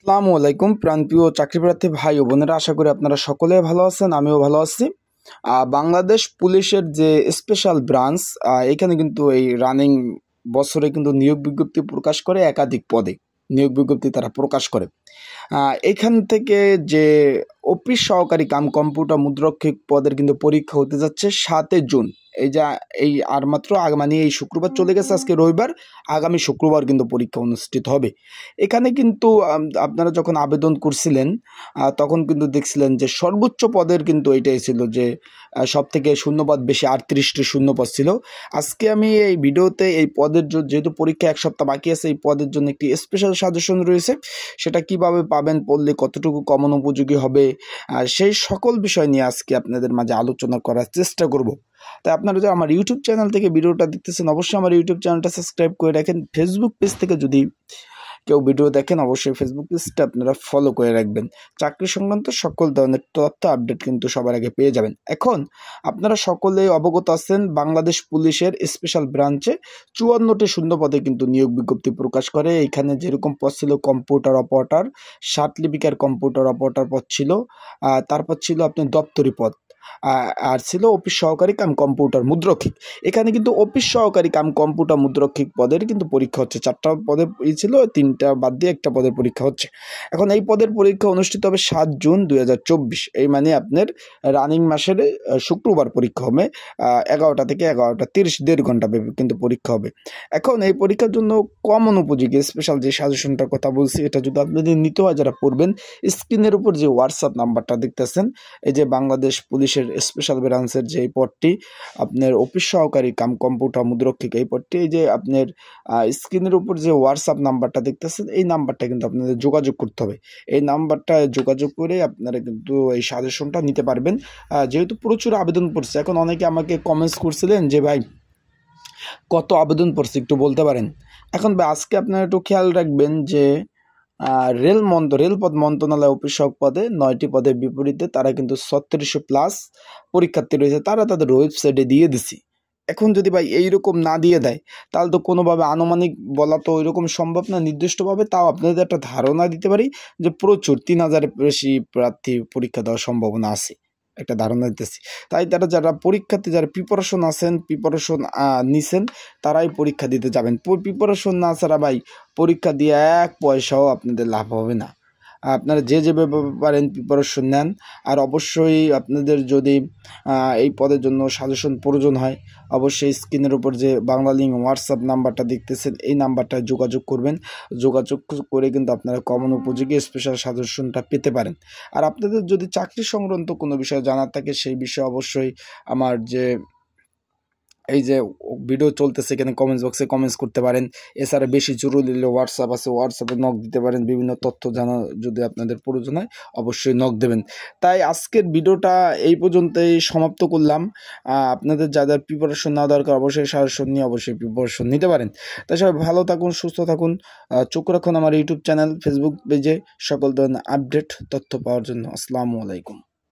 আসসালামু আলাইকুম প্রাণপ্রিয় চাকরিপ্রার্থী ভাই ও বোনেরা, আশা করি আপনারা সকলে ভালো আছেন। আমিও ভালো আছি। বাংলাদেশ পুলিশের যে স্পেশাল ব্রাঞ্চ, এখানে কিন্তু এই রানিং বছরে কিন্তু নিয়োগ বিজ্ঞপ্তি প্রকাশ করে, একাধিক পদে নিয়োগ বিজ্ঞপ্তি তারা প্রকাশ করে। এখান থেকে যে অফিস সহকারী কাম কম্পিউটার মুদ্রাক্ষরিক পদের কিন্তু পরীক্ষা হতে যাচ্ছে 7 জুন। এই আর মাত্র মানে এই শুক্রবার চলে গেছে, আজকে রবিবার, আগামী শুক্রবার কিন্তু পরীক্ষা অনুষ্ঠিত হবে। এখানে কিন্তু আপনারা যখন আবেদন করছিলেন তখন কিন্তু দেখছিলেন যে সর্বোচ্চ পদের কিন্তু এটাই ছিল যে সব থেকে শূন্যপদ বেশি, 38টি শূন্যপদ ছিল। আজকে আমি এই ভিডিওতে এই পদের যেহেতু পরীক্ষা 1 সপ্তাহ বাকি আছে, এই পদের জন্য একটি স্পেশাল সাজেশন রয়েছে। সেটা কিভাবে পাবেন, পড়লে কতটুকু কমন উপযোগী হবে, সেই সকল বিষয় নিয়ে আজকে আপনাদের মাঝে আলোচনা করার চেষ্টা করব। তাই আপনারা যে আমার ইউটিউব চ্যানেল থেকে ভিডিওটা দেখতেছেন, অবশ্যই আমার ইউটিউব চ্যানেলটা সাবস্ক্রাইব করে রাখেন। ফেসবুক পেজ থেকে যদি কেউ ভিডিও দেখেন, অবশ্যই ফেসবুক পেজটা আপনারা ফলো করে রাখবেন। চাকরি সংক্রান্ত সকল ধরনের তথ্য আপডেট কিন্তু সবার আগে পেয়ে যাবেন। এখন আপনারা সকলেই অবগত আছেন, বাংলাদেশ পুলিশের স্পেশাল ব্রাঞ্চে 54টি শূন্যপদে কিন্তু নিয়োগ বিজ্ঞপ্তি প্রকাশ করে। এখানে যেরকম পদ ছিল computer operator, certificate computer operator পদ ছিল, তারপর ছিল আপনার দপ্তরি পদ, আর ছিল অফিস সহকারী কাম কম্পিউটার মুদ্রক্ষিক। এখানে কিন্তু অফিস সহকারী কাম কম্পিউটার মুদ্রক্ষিক পদের কিন্তু পরীক্ষা হচ্ছে। 4টা পদের ছিল, 3টা বাদ দিয়ে 1টা পদের পরীক্ষা হচ্ছে। এখন এই পদের পরীক্ষা অনুষ্ঠিত হবে 7 জুন 2024। এই মানে আপনার রানিং মাসের শুক্রবার পরীক্ষা হবে। 11টা থেকে 11টা 30, 1.5 ঘন্টা ব্যাপী কিন্তু পরীক্ষা হবে। এখন এই পরীক্ষার জন্য কমন উপযোগী স্পেশাল যে সাজেশনটার কথা বলছি, এটা যদি আপনাদের নিতে হয়, যারা পড়বেন, স্ক্রিনের উপর যে হোয়াটসঅ্যাপ নাম্বারটা দেখতেছেন, এই যে বাংলাদেশ পুলিশের স্পেশাল ব্রাঞ্চের যে এই পদটি আপনার অফিস সহকারী কাম কম্পিউটার মুদ্রক্ষিক, এই পদটি এই যে আপনার স্ক্রিনের উপর যে হোয়াটসঅ্যাপ নাম্বারটা দেখতেছেন, এই নাম্বারটা কিন্তু আপনাদের যোগাযোগ করতে হবে। এই নাম্বারটা যোগাযোগ করে আপনারা কিন্তু এই সাজেশনটা নিতে পারবেন। যেহেতু প্রচুর আবেদন পড়ছে, এখন অনেকে আমাকে কমেন্টস করছিলেন যে ভাই কত আবেদন পড়ছে একটু বলতে পারেন। এখন আজকে আপনারা একটু খেয়াল রাখবেন যে রেলপথ মন্ত্রণালয় অফিস সহক পদে 9টি পদের বিপরীতে তারা কিন্তু 3600+ পরীক্ষার্থী রয়েছে, তারা তাদের ওয়েবসাইটে দিয়ে দিছি। এখন যদি ভাই এইরকম না দিয়ে দেয়, তাহলে তো কোনোভাবে আনুমানিক বলা তো ওইরকম সম্ভব না নির্দিষ্টভাবে। তাও আপনাদের একটা ধারণা দিতে পারি যে প্রচুর 3000-এর বেশি প্রার্থী পরীক্ষা দেওয়ার সম্ভাবনা আছে, একটা ধারণা দিতেছি। তাই যারা পরীক্ষার্থী, যারা প্রিপারেশন নিছেন, তারাই পরীক্ষা দিতে যাবেন। প্রিপারেশন না ছাড়া ভাই পরীক্ষা দিয়ে 1 পয়সাও আপনাদের লাভ হবে না। আপনারা যেভাবে পারেন প্রিপারেশন নেন। আর অবশ্যই আপনাদের যদি এই পদের জন্য সাজেশন প্রয়োজন হয়, অবশ্যই স্ক্রিনের উপর যে বাংলা লিঙ্ক হোয়াটসঅ্যাপ নাম্বারটা দেখতেছেন, এই নাম্বারটায় যোগাযোগ করবেন। যোগাযোগ করে কিন্তু আপনারা কমন উপযোগী স্পেশাল সাজেশনটা পেতে পারেন। আর আপনাদের যদি চাকরি সংক্রান্ত কোনো বিষয় জানার থাকে, সেই বিষয়ে অবশ্যই আমার যে এই যে ভিডিও চলতেছে এখানে কমেন্টস বক্সে কমেন্টস করতে পারেন। এছাড়া বেশি জরুরি হলে হোয়াটসঅ্যাপ আছে, হোয়াটসঅ্যাপে নক দিতে পারেন। বিভিন্ন তথ্য জানা যদি আপনাদের প্রয়োজন হয়, অবশ্যই নক দেবেন। তাই আজকের ভিডিওটা এই পর্যন্তই সমাপ্ত করলাম। আপনাদের যাদের প্রিপারেশন নেওয়া দরকার, অবশ্যই সাজেশন নিয়ে অবশ্যই প্রিপারেশন নিতে পারেন। তাই সবাই ভালো থাকুন, সুস্থ থাকুন। চোখ রাখুন আমার ইউটিউব চ্যানেল, ফেসবুক পেজে সকল ধরনের আপডেট তথ্য পাওয়ার জন্য। আসসালামু আলাইকুম।